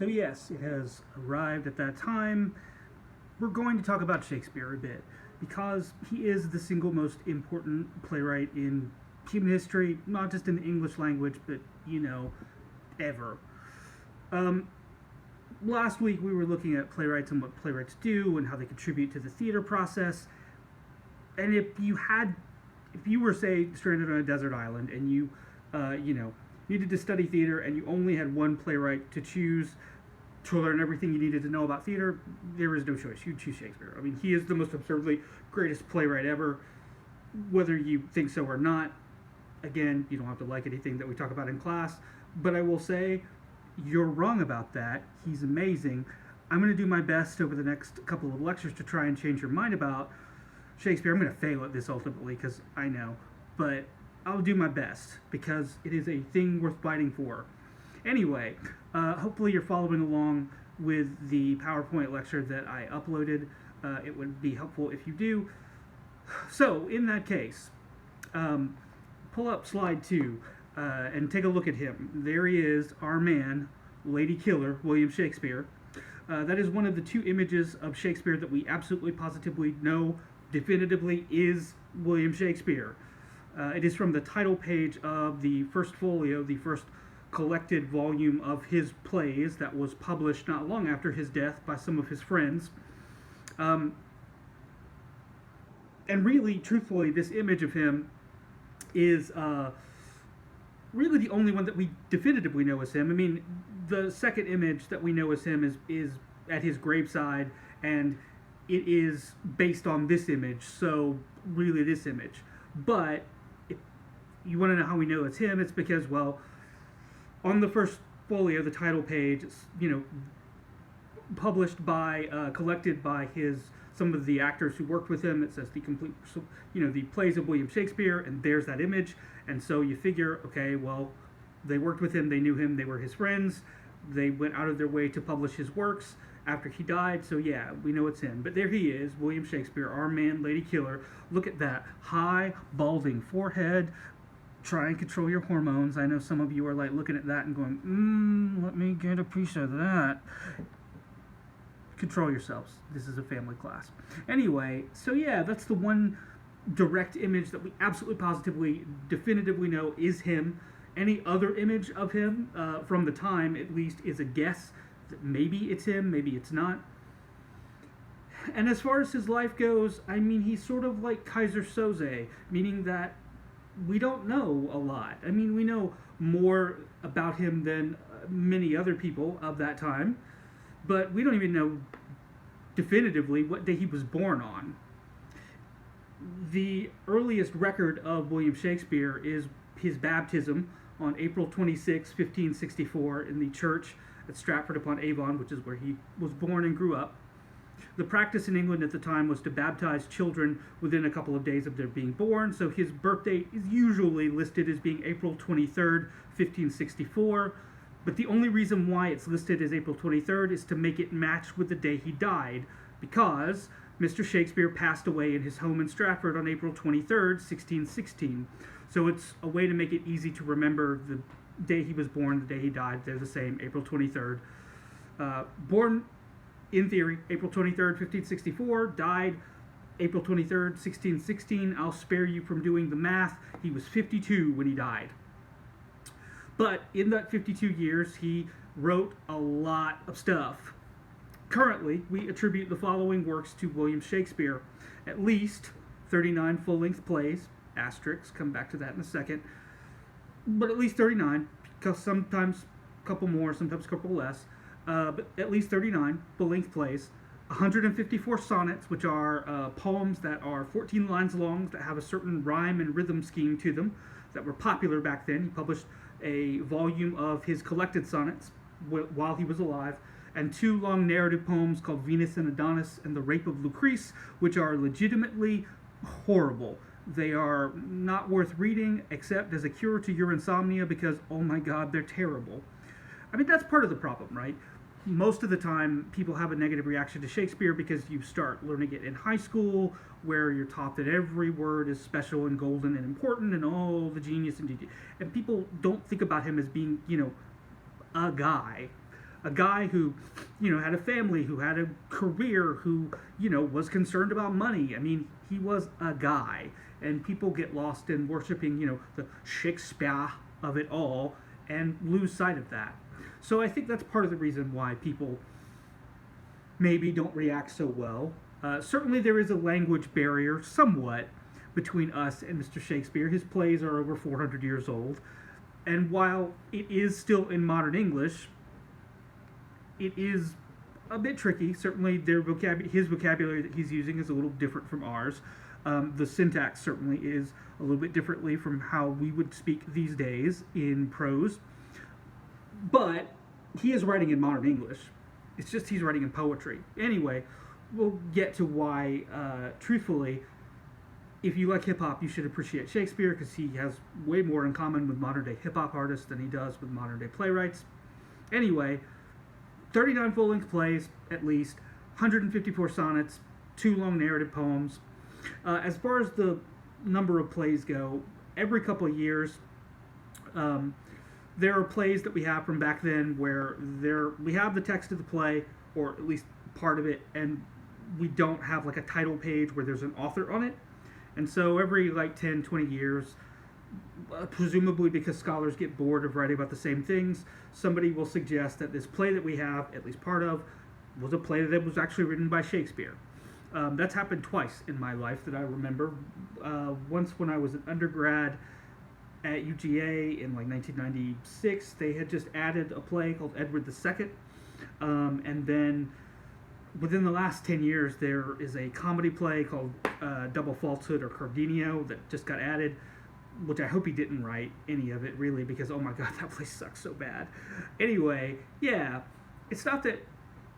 So yes, it has arrived at that time. We're going to talk about Shakespeare a bit because he is the single most important playwright in human history, not just in the English language, but ever. Um, Last week we were looking at playwrights and what playwrights do and how they contribute to the theater process. And if you were say stranded on a desert island and you needed to study theater and you only had one playwright to choose to learn everything you needed to know about theater, there is no choice. You'd choose Shakespeare. I mean, he is the most absurdly greatest playwright ever, whether you think so or not. Again, you don't have to like anything that we talk about in class, but I will say you're wrong about that. He's amazing. I'm going to do my best over the next couple of lectures to try and change your mind about Shakespeare. I'm going to fail at this ultimately because I know, but I'll do my best because it is a thing worth fighting for. Anyway, hopefully you're following along with the PowerPoint lecture that I uploaded. It would be helpful if you do. So, in that case, pull up slide 2 and take a look at him. There he is, our man, Lady Killer, William Shakespeare. That is one of the two images of Shakespeare that we absolutely positively know definitively is William Shakespeare. It is from the title page of the first folio, the first collected volume of his plays that was published not long after his death by some of his friends. And really, truthfully, this image of him is really the only one that we definitively know as him. I mean, the second image that we know as him is at his graveside, and it is based on this image, so really this image. But if you want to know how we know it's him, it's because, well, on the first folio, the title page, published by, collected by some of the actors who worked with him. It says the plays of William Shakespeare, and there's that image. And so you figure, okay, well, they worked with him, they knew him, they were his friends, they went out of their way to publish his works after he died. So yeah, we know it's him. But there he is, William Shakespeare, our man, Lady Killer. Look at that high, balding forehead. Try and control your hormones. I know some of you are like looking at that and going, let me get a piece of that. Control yourselves. This is a family class. Anyway, so yeah, that's the one direct image that we absolutely positively, definitively know is him. Any other image of him, from the time at least, is a guess. Maybe it's him, maybe it's not. And as far as his life goes, I mean, he's sort of like Kaiser Soze, meaning that we don't know a lot. I mean, we know more about him than many other people of that time, but we don't even know definitively what day he was born on. The earliest record of William Shakespeare is his baptism on April 26, 1564, in the church at Stratford upon Avon, which is where he was born and grew up. The practice in England at the time was to baptize children within a couple of days of their being born, so his birth date is usually listed as being April 23rd, 1564, but the only reason why it's listed as April 23rd is to make it match with the day he died, because Mr. Shakespeare passed away in his home in Stratford on April 23rd, 1616. So it's a way to make it easy to remember the day he was born, the day he died. They're the same, April 23rd. Born, in theory, April 23rd, 1564, died April 23rd, 1616. I'll spare you from doing the math. He was 52 when he died. But in that 52 years, he wrote a lot of stuff. Currently, we attribute the following works to William Shakespeare. At least 39 full-length plays, asterisks, come back to that in a second, but at least 39, because sometimes a couple more, sometimes a couple less, but at least 39 full-length plays, 154 sonnets, which are poems that are 14 lines long, that have a certain rhyme and rhythm scheme to them, that were popular back then. He published a volume of his collected sonnets while he was alive, and 2 long narrative poems called Venus and Adonis and The Rape of Lucrece, which are legitimately horrible. They are not worth reading except as a cure to your insomnia because, oh my god, they're terrible. I mean, that's part of the problem, right? Most of the time, people have a negative reaction to Shakespeare because you start learning it in high school, where you're taught that every word is special and golden and important, and oh, the genius and people don't think about him as being, a guy. a guy who, had a family, who had a career, who, was concerned about money. I mean, he was a guy. And people get lost in worshiping, the Shakespeare of it all and lose sight of that. So I think that's part of the reason why people maybe don't react so well. Certainly there is a language barrier, somewhat, between us and Mr. Shakespeare. His plays are over 400 years old. And while it is still in modern English, it is a bit tricky. Certainly his vocabulary that he's using is a little different from ours. The syntax certainly is a little bit differently from how we would speak these days in prose. But he is writing in modern English. It's just he's writing in poetry. Anyway, we'll get to why, truthfully, if you like hip-hop, you should appreciate Shakespeare, because he has way more in common with modern-day hip-hop artists than he does with modern-day playwrights. Anyway, 39 full-length plays, at least, 154 sonnets, 2 long narrative poems. As far as the number of plays go, every couple of years, there are plays that we have from back then where we have the text of the play, or at least part of it, and we don't have like a title page where there's an author on it. And so every 10, 20 years, presumably because scholars get bored of writing about the same things, somebody will suggest that this play that we have, at least part of, was a play that was actually written by Shakespeare. That's happened twice in my life that I remember. Once when I was an undergrad at UGA in 1996, they had just added a play called Edward II. And then within the last 10 years, there is a comedy play called Double Falsehood or Cardenio that just got added, which I hope he didn't write any of it, really, because, oh my god, that play sucks so bad. Anyway, yeah, it's not that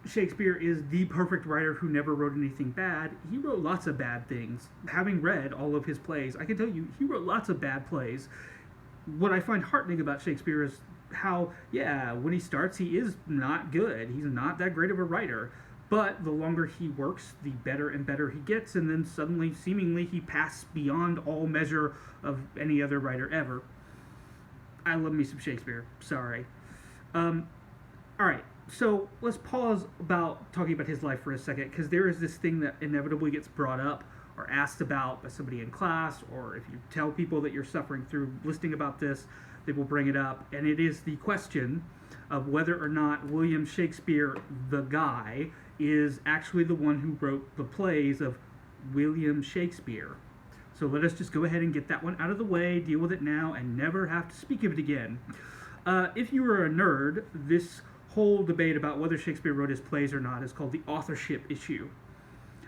Shakespeare is the perfect writer who never wrote anything bad. He wrote lots of bad things. Having read all of his plays, I can tell you, he wrote lots of bad plays. What I find heartening about Shakespeare is how, when he starts, he is not good. He's not that great of a writer. But the longer he works, the better and better he gets, and then suddenly, seemingly, he passes beyond all measure of any other writer ever. I love me some Shakespeare. Sorry. Alright, so let's pause about talking about his life for a second, because there is this thing that inevitably gets brought up or asked about by somebody in class, or if you tell people that you're suffering through listening about this, they will bring it up, and it is the question of whether or not William Shakespeare, the guy, is actually the one who wrote the plays of William Shakespeare. So let us just go ahead and get that one out of the way, deal with it now, and never have to speak of it again. If you are a nerd, this whole debate about whether Shakespeare wrote his plays or not is called the authorship issue.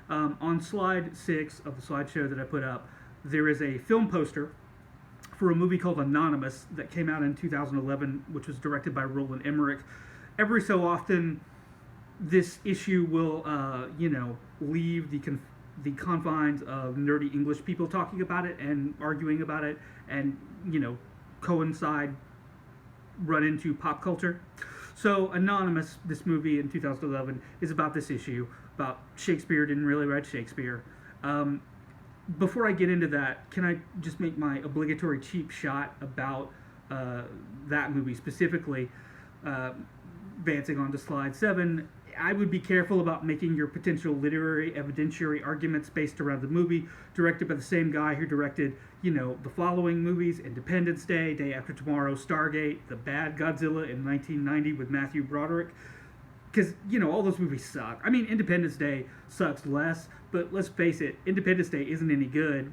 On slide 6 of the slideshow that I put up, there is a film poster for a movie called Anonymous that came out in 2011, which was directed by Roland Emmerich. Every so often, this issue will, leave the confines of nerdy English people talking about it and arguing about it, and, run into pop culture. So Anonymous, this movie in 2011, is about this issue, about Shakespeare didn't really write Shakespeare. Before I get into that, can I just make my obligatory cheap shot about that movie specifically? Advancing on to slide 7, I would be careful about making your potential literary evidentiary arguments based around the movie directed by the same guy who directed, the following movies: Independence Day, Day After Tomorrow, Stargate, The Bad Godzilla in 1990 with Matthew Broderick. Because, all those movies suck. I mean, Independence Day sucks less, but let's face it, Independence Day isn't any good,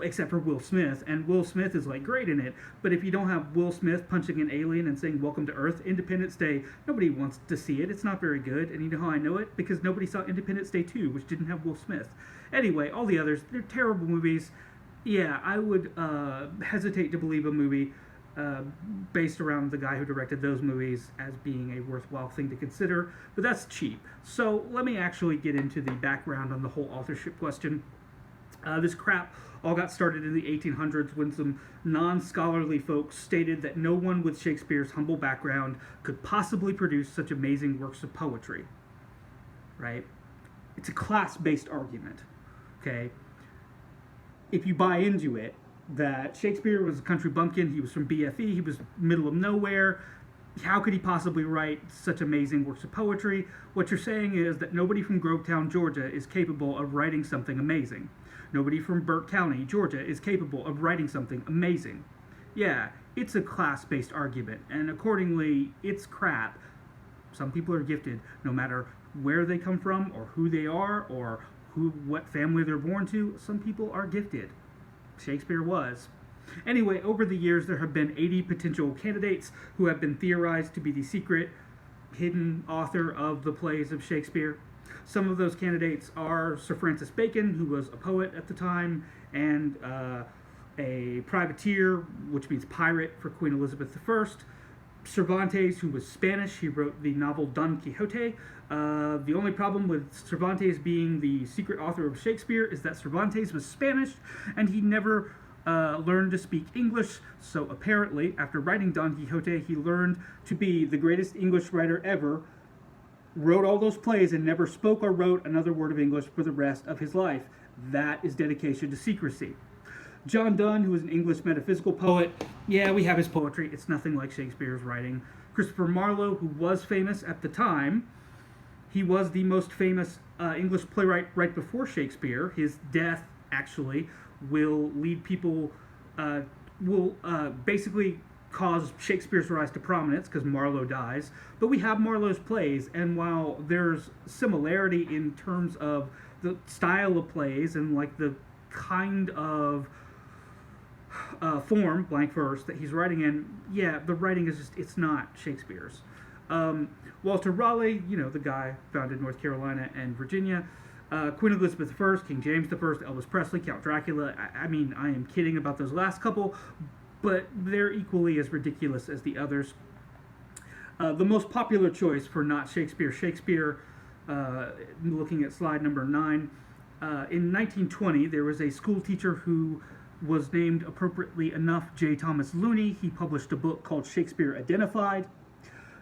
except for Will Smith, and Will Smith is, great in it. But if you don't have Will Smith punching an alien and saying, "Welcome to Earth," Independence Day, nobody wants to see it. It's not very good, and you know how I know it? Because nobody saw Independence Day 2, which didn't have Will Smith. Anyway, all the others, they're terrible movies. Yeah, I would hesitate to believe a movie based around the guy who directed those movies as being a worthwhile thing to consider, but that's cheap. So let me actually get into the background on the whole authorship question. This crap all got started in the 1800s when some non-scholarly folks stated that no one with Shakespeare's humble background could possibly produce such amazing works of poetry. Right? It's a class-based argument. Okay? If you buy into it, that Shakespeare was a country bumpkin, he was from BFE, he was middle of nowhere, how could he possibly write such amazing works of poetry? What you're saying is that nobody from Grovetown, Georgia is capable of writing something amazing. Nobody from Burke County, Georgia is capable of writing something amazing. Yeah, it's a class-based argument, and accordingly, it's crap. Some people are gifted no matter where they come from or who they are or what family they're born to. Some people are gifted. Shakespeare was. Anyway, over the years, there have been 80 potential candidates who have been theorized to be the secret, hidden author of the plays of Shakespeare. Some of those candidates are Sir Francis Bacon, who was a poet at the time, and a privateer, which means pirate, for Queen Elizabeth I. Cervantes, who was Spanish, he wrote the novel Don Quixote. The only problem with Cervantes being the secret author of Shakespeare is that Cervantes was Spanish, and he never learned to speak English, so apparently, after writing Don Quixote, he learned to be the greatest English writer ever, wrote all those plays, and never spoke or wrote another word of English for the rest of his life. That is dedication to secrecy. John Donne, who was an English metaphysical poet, yeah, we have his poetry. It's nothing like Shakespeare's writing. Christopher Marlowe, who was famous at the time, he was the most famous English playwright right before Shakespeare. His death, actually, will lead people, will basically cause Shakespeare's rise to prominence because Marlowe dies. But we have Marlowe's plays, and while there's similarity in terms of the style of plays and like the kind of form, blank verse, that he's writing in, yeah, the writing is just, it's not Shakespeare's. Walter Raleigh, you know, the guy founded North Carolina and Virginia. Queen Elizabeth I, King James I, Elvis Presley, Count Dracula. I mean, I am kidding about those last couple, but they're equally as ridiculous as the others. The most popular choice for not Shakespeare, looking at slide number 9, in 1920, there was a school teacher who was named, appropriately enough, J. Thomas Looney. He published a book called Shakespeare Identified.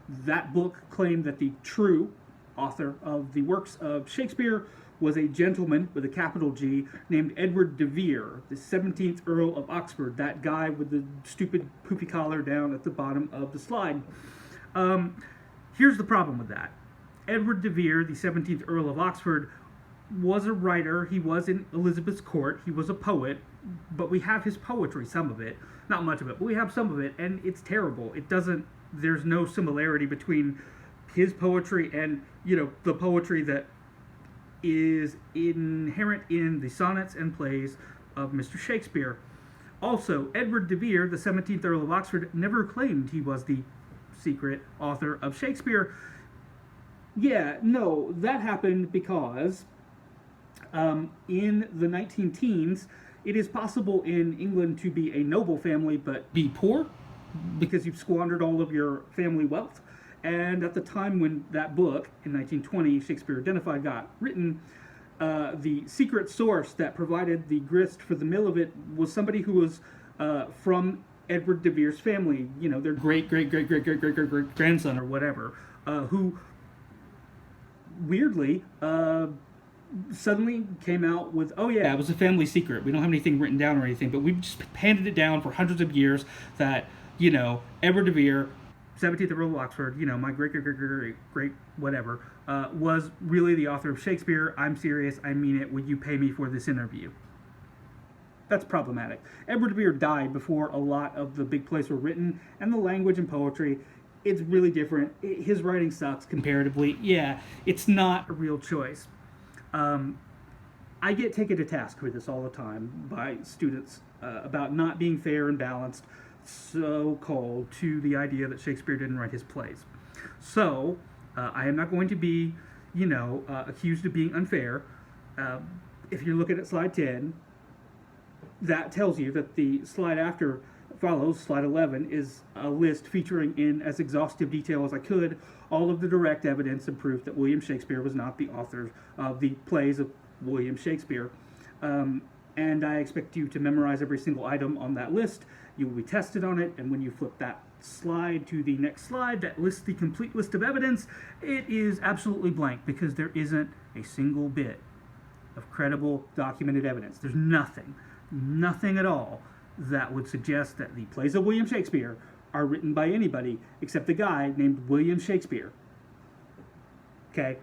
That book claimed that the true author of the works of Shakespeare was a gentleman with a capital G named Edward de Vere, the 17th Earl of Oxford, that guy with the stupid poofy collar down at the bottom of the slide. Here's the problem with that. Edward de Vere, the 17th Earl of Oxford, was a writer. He was in Elizabeth's court. He was a poet, but we have his poetry, some of it, not much of it, but we have some of it, and it's terrible. It doesn't, there's no similarity between his poetry and, you know, the poetry that is inherent in the sonnets and plays of Mr. Shakespeare. Also, Edward de Vere, the 17th Earl of Oxford, never claimed he was the secret author of Shakespeare. Yeah, no, that happened because in the 19 teens, it is possible in England to be a noble family but be poor because you've squandered all of your family wealth. And at the time when that book, in 1920, Shakespeare Identified, got written, the secret source that provided the grist for the mill of it was somebody who was from Edward de Vere's family, you know, their great-great-great-great-great-great-grandson or whatever, who weirdly suddenly came out with, oh yeah, it was a family secret. We don't have anything written down or anything, but we've just handed it down for hundreds of years that, you know, Edward de Vere, 17th Earl of Oxford, you know, my great whatever, was really the author of Shakespeare. I'm serious. I mean it. Will you pay me for this interview? That's problematic. Edward de Vere died before a lot of the big plays were written, and the language and poetry, it's really different. His writing sucks comparatively. Yeah, it's not a real choice. I get taken to task for this all the time by students about not being fair and balanced, so cold to the idea that Shakespeare didn't write his plays. So, I am not going to be, you know, accused of being unfair. If you're looking at slide 10, that tells you that the slide after follows, slide 11, is a list featuring in as exhaustive detail as I could all of the direct evidence and proof that William Shakespeare was not the author of the plays of William Shakespeare. And I expect you to memorize every single item on that list. You will be tested on it, and when you flip that slide to the next slide that lists the complete list of evidence, it is absolutely blank because there isn't a single bit of credible documented evidence. There's nothing at all that would suggest that the plays of William Shakespeare are written by anybody except a guy named William Shakespeare. Okay?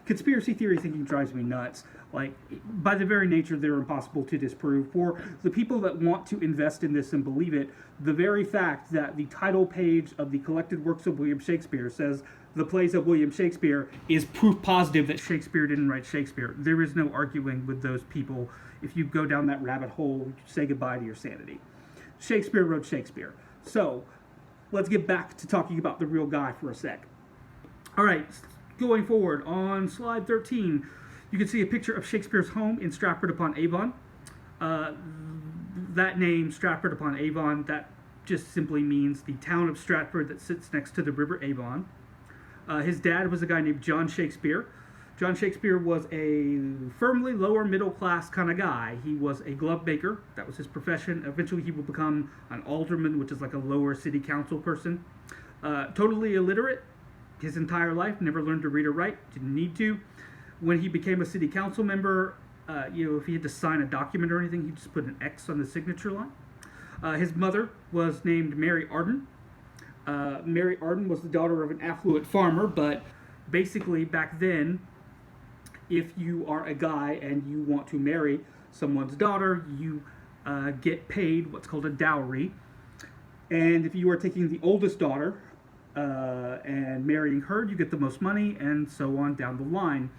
Conspiracy theory thinking drives me nuts. Like, by the very nature, they're impossible to disprove. For the people that want to invest in this and believe it, the very fact that the title page of the collected works of William Shakespeare says the plays of William Shakespeare is proof positive that Shakespeare didn't write Shakespeare. There is no arguing with those people. If you go down that rabbit hole, say goodbye to your sanity. Shakespeare wrote Shakespeare. So, let's get back to talking about the real guy for a sec. All right, going forward, on slide 13, you can see a picture of Shakespeare's home in Stratford-upon-Avon. That name, Stratford-upon-Avon, that just simply means the town of Stratford that sits next to the river Avon. His dad was a guy named John Shakespeare. John Shakespeare was a firmly lower middle class kind of guy. He was a glove maker. That was his profession. Eventually he would become an alderman, which is like a lower city council person. Totally illiterate his entire life, never learned to read or write, didn't need to. When he became a city council member, if he had to sign a document or anything, he just put an X on the signature line. His mother was named Mary Arden. Mary Arden was the daughter of an affluent farmer, but basically back then, if you are a guy and you want to marry someone's daughter, you get paid what's called a dowry. And if you are taking the oldest daughter and marrying her, you get the most money, and so on down the line.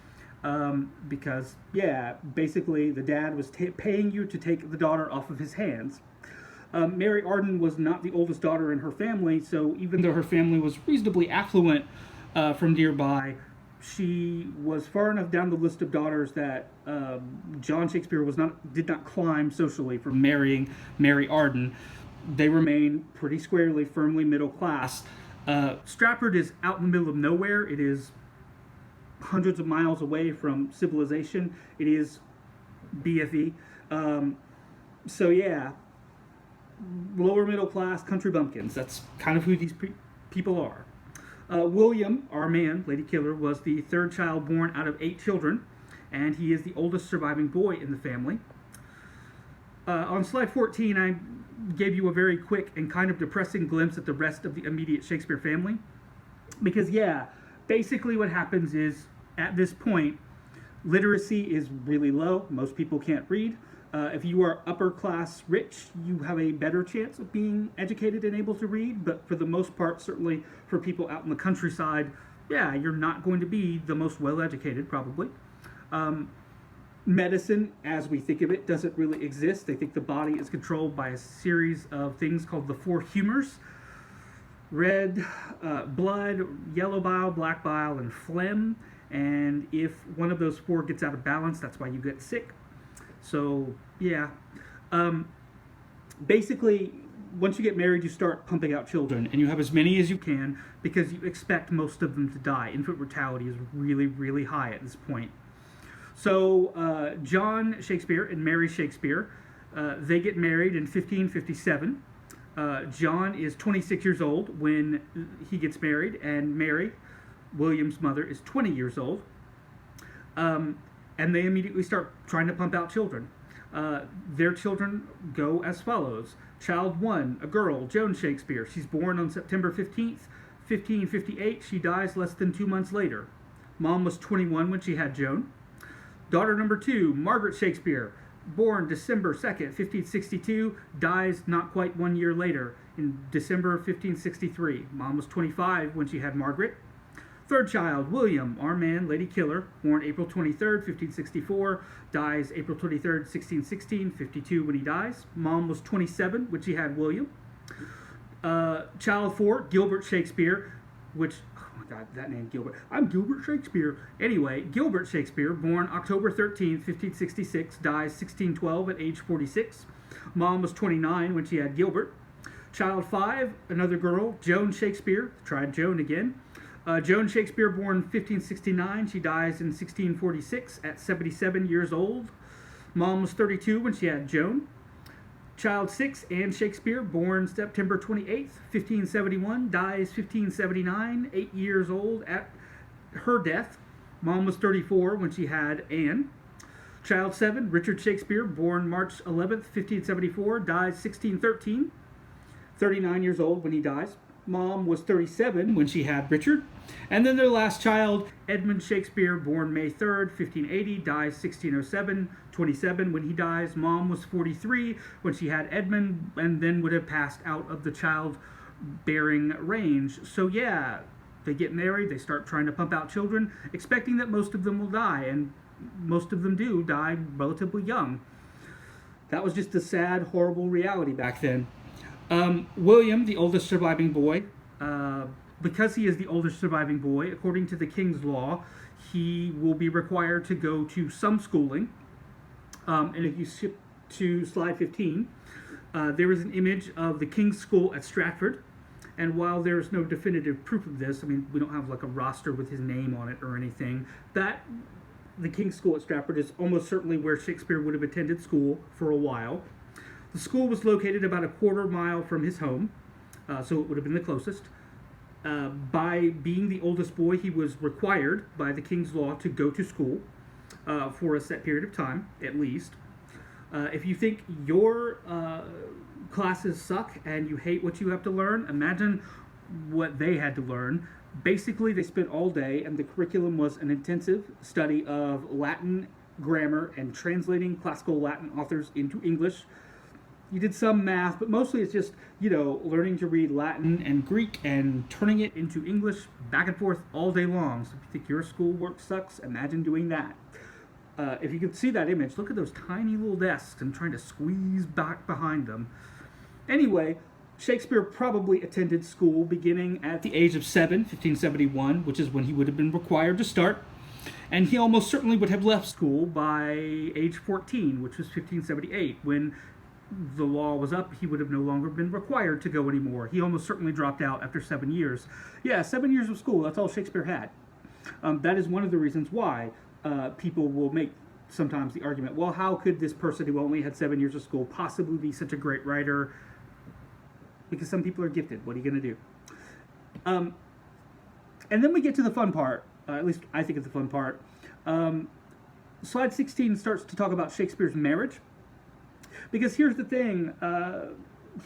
Because, basically the dad was paying you to take the daughter off of his hands. Mary Arden was not the oldest daughter in her family, so even though her family was reasonably affluent from nearby, she was far enough down the list of daughters that John Shakespeare did not climb socially from marrying Mary Arden. They remain pretty squarely, firmly middle class. Stratford is out in the middle of nowhere. It is hundreds of miles away from civilization. It is BFE. Lower middle class country bumpkins. That's kind of who these people are. William, our man, Lady Killer, was the third child born out of 8 children, and he is the oldest surviving boy in the family. On slide 14, I gave you a very quick and kind of depressing glimpse at the rest of the immediate Shakespeare family. Because, basically what happens is, at this point, literacy is really low. Most people can't read. If you are upper class rich, you have a better chance of being educated and able to read, but for the most part, certainly for people out in the countryside, you're not going to be the most well-educated, probably. Medicine, as we think of it, doesn't really exist. They think the body is controlled by a series of things called the 4 humors: red blood, yellow bile, black bile, and phlegm. And if one of those 4 gets out of balance, that's why you get sick. So, basically, once you get married, you start pumping out children, and you have as many as you can because you expect most of them to die. Infant mortality is really, really high at this point. So, John Shakespeare and Mary Shakespeare, they get married in 1557. John is 26 years old when he gets married, and Mary, William's mother, is 20 years old. And they immediately start trying to pump out children. Their children go as follows. Child 1, a girl, Joan Shakespeare. She's born on September 15th, 1558. She dies less than 2 months later. Mom was 21 when she had Joan. Daughter number 2, Margaret Shakespeare. Born December 2nd, 1562. Dies not quite 1 year later, in December 1563. Mom was 25 when she had Margaret. Third child, William, our man, Lady Killer, born April 23rd, 1564, dies April 23rd, 1616, 52 when he dies. Mom was 27 when she had William. Child 4, Gilbert Shakespeare, which, oh my God, that name, Gilbert. I'm Gilbert Shakespeare. Anyway, Gilbert Shakespeare, born October 13th, 1566, dies 1612 at age 46. Mom was 29 when she had Gilbert. Child 5, another girl, Joan Shakespeare, tried Joan again. Joan Shakespeare, born 1569. She dies in 1646 at 77 years old. Mom was 32 when she had Joan. Child 6, Anne Shakespeare, born September 28th, 1571. Dies 1579, 8 years old at her death. Mom was 34 when she had Anne. Child 7, Richard Shakespeare, born March 11th, 1574. Dies 1613. 39 years old when he dies. Mom was 37 when she had Richard. And then their last child, Edmund Shakespeare, born May 3rd, 1580, dies 1607, 27 when he dies. Mom was 43 when she had Edmund, and then would have passed out of the childbearing range. So yeah, they get married, they start trying to pump out children, expecting that most of them will die, and most of them do die relatively young. That was just a sad, horrible reality back then. William, the oldest surviving boy, because he is the oldest surviving boy, according to the king's law, he will be required to go to some schooling. And if you skip to slide 15, there is an image of the king's school at Stratford. And while there's no definitive proof of this, I mean, we don't have like a roster with his name on it or anything, that the king's school at Stratford is almost certainly where Shakespeare would have attended school for a while. The school was located about a quarter mile from his home, so it would have been the closest. By being the oldest boy, he was required by the king's law to go to school for a set period of time, at least. If you think your classes suck and you hate what you have to learn, imagine what they had to learn. Basically, they spent all day, and the curriculum was an intensive study of Latin grammar and translating classical Latin authors into English. You did some math, but mostly it's just, learning to read Latin and Greek and turning it into English back and forth all day long. So if you think your schoolwork sucks, imagine doing that. If you can see that image, look at those tiny little desks and trying to squeeze back behind them. Anyway, Shakespeare probably attended school beginning at the age of 7, 1571, which is when he would have been required to start. And he almost certainly would have left school by age 14, which was 1578, when the law was up. He would have no longer been required to go anymore. He almost certainly dropped out after 7 years. Yeah, 7 years of school, that's all Shakespeare had. That is one of the reasons why people will make sometimes the argument, well, how could this person who only had 7 years of school possibly be such a great writer? Because some people are gifted. What are you going to do? And then we get to the fun part. At least I think it's the fun part. Slide 16 starts to talk about Shakespeare's marriage. Because here's the thing.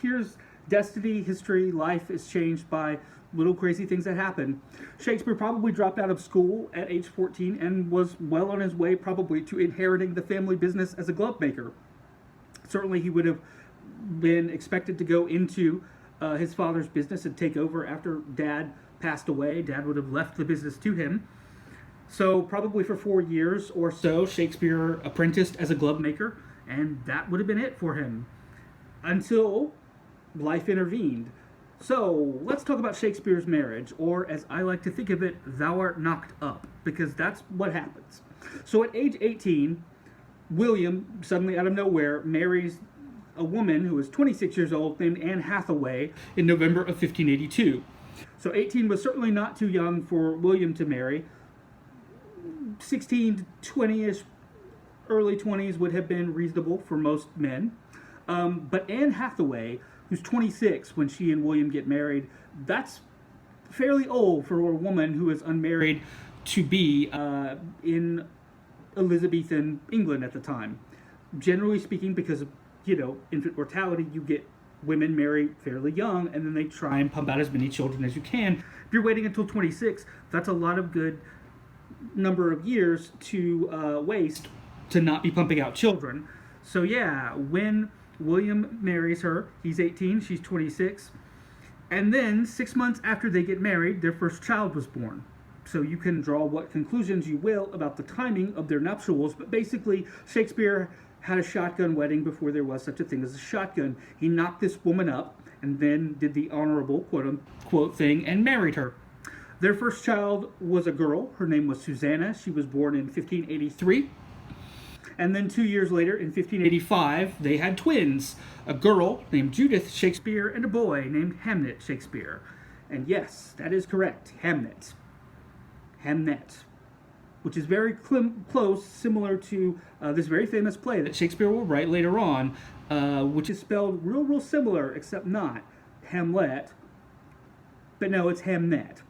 Here's destiny, history, life is changed by little crazy things that happen. Shakespeare probably dropped out of school at age 14 and was well on his way probably to inheriting the family business as a glove maker. Certainly he would have been expected to go into his father's business and take over after Dad passed away. Dad would have left the business to him. So probably for 4 years or so, Shakespeare apprenticed as a glove maker, and that would have been it for him until life intervened. So let's talk about Shakespeare's marriage, or as I like to think of it, thou art knocked up, because that's what happens. So at age 18, William, suddenly out of nowhere, marries a woman who was 26 years old named Anne Hathaway in November of 1582. So 18 was certainly not too young for William to marry. 16 to 20-ish, early 20s would have been reasonable for most men. But Anne Hathaway, who's 26 when she and William get married, that's fairly old for a woman who is unmarried to be in Elizabethan England at the time. Generally speaking, because of infant mortality, you get women marry fairly young, and then they try and pump out as many children as you can. If you're waiting until 26, that's a lot of good number of years to waste to not be pumping out children. So yeah, when William marries her, he's 18, she's 26, and then 6 months after they get married, their first child was born. So you can draw what conclusions you will about the timing of their nuptials, but basically Shakespeare had a shotgun wedding before there was such a thing as a shotgun. He knocked this woman up and then did the honorable quote-unquote thing and married her. Their first child was a girl. Her name was Susanna. She was born in 1583. And then 2 years later, in 1585, they had twins, a girl named Judith Shakespeare and a boy named Hamnet Shakespeare. And yes, that is correct, Hamnet. Hamnet, which is very close, similar to this very famous play that Shakespeare will write later on, which is spelled real similar, except not Hamlet, but no, it's Hamnet.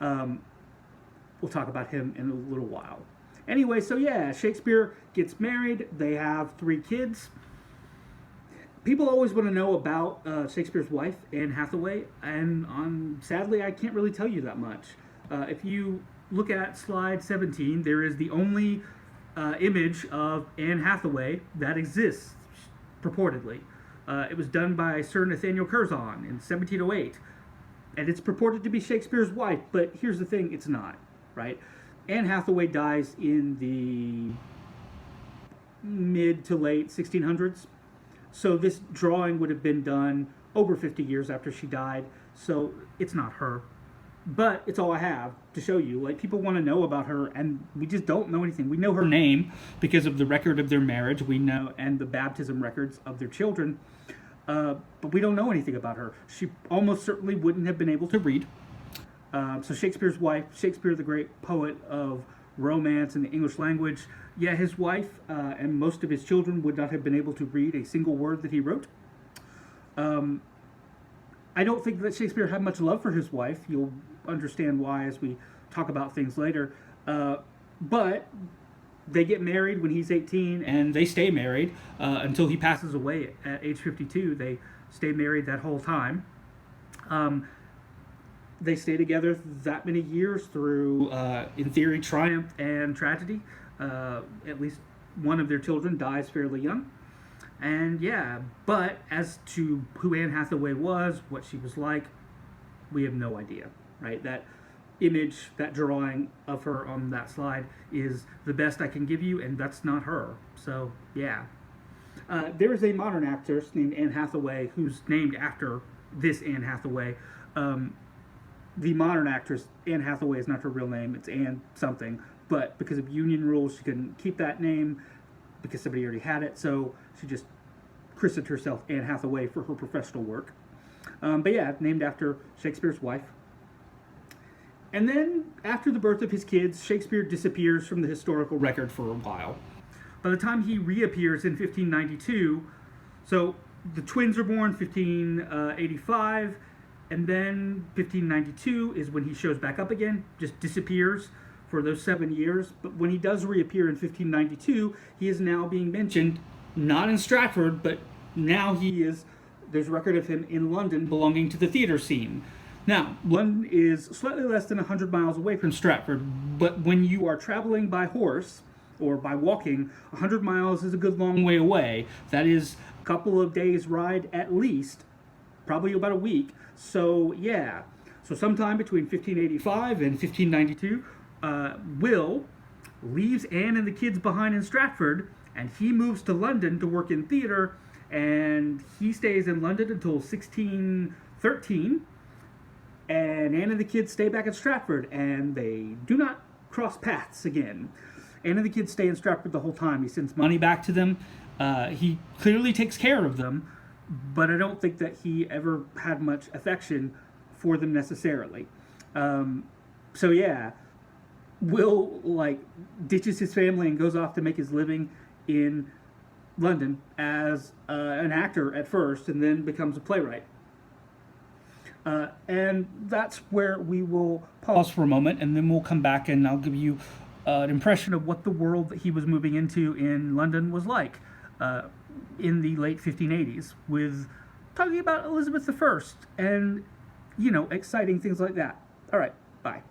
We'll talk about him in a little while. Anyway, so yeah, Shakespeare gets married. They have 3 kids. People always want to know about Shakespeare's wife, Anne Hathaway, and sadly, I can't really tell you that much. If you look at slide 17, there is the only image of Anne Hathaway that exists, purportedly. It was done by Sir Nathaniel Curzon in 1708, and it's purported to be Shakespeare's wife, but here's the thing, it's not, right? Anne Hathaway dies in the mid to late 1600s, so this drawing would have been done over 50 years after she died, so it's not her. But it's all I have to show you. Like, people want to know about her, and we just don't know anything. We know her name because of the record of their marriage, we know, and the baptism records of their children, but we don't know anything about her. She almost certainly wouldn't have been able to read. So Shakespeare's wife, Shakespeare, the great poet of romance in the English language, yeah, his wife and most of his children would not have been able to read a single word that he wrote. I don't think that Shakespeare had much love for his wife. You'll understand why as we talk about things later. But they get married when he's 18, and they stay married until he passes away at age 52. They stay married that whole time. They stay together that many years through, in theory, triumph and tragedy. At least one of their children dies fairly young. And yeah, but as to who Anne Hathaway was, what she was like, we have no idea, right? That image, that drawing of her on that slide is the best I can give you, and that's not her. So yeah. There is a modern actress named Anne Hathaway who's named after this Anne Hathaway. The modern actress, Anne Hathaway, is not her real name. It's Anne something. But because of union rules, she couldn't keep that name because somebody already had it. So she just christened herself Anne Hathaway for her professional work. But yeah, named after Shakespeare's wife. And then, after the birth of his kids, Shakespeare disappears from the historical record for a while. By the time he reappears in 1592, so the twins are born 1585, and then 1592 is when he shows back up again, just disappears for those 7 years. But when he does reappear in 1592, he is now being mentioned, not in Stratford, but now there's record of him in London belonging to the theater scene. Now, London is slightly less than 100 miles away from Stratford, but when you are traveling by horse or by walking, 100 miles is a good long way away. That is a couple of days' ride at least, probably about a week. So, yeah. So sometime between 1585 and 1592, Will leaves Anne and the kids behind in Stratford, and he moves to London to work in theater, and he stays in London until 1613, and Anne and the kids stay back at Stratford, and they do not cross paths again. Anne and the kids stay in Stratford the whole time. He sends money back to them. He clearly takes care of them, but I don't think that he ever had much affection for them necessarily. So yeah, Will ditches his family and goes off to make his living in London as an actor at first, and then becomes a playwright. And that's where we will pause for a moment, and then we'll come back and I'll give you an impression of what the world that he was moving into in London was like in the late 1580s, with talking about Elizabeth I and, exciting things like that. All right, bye.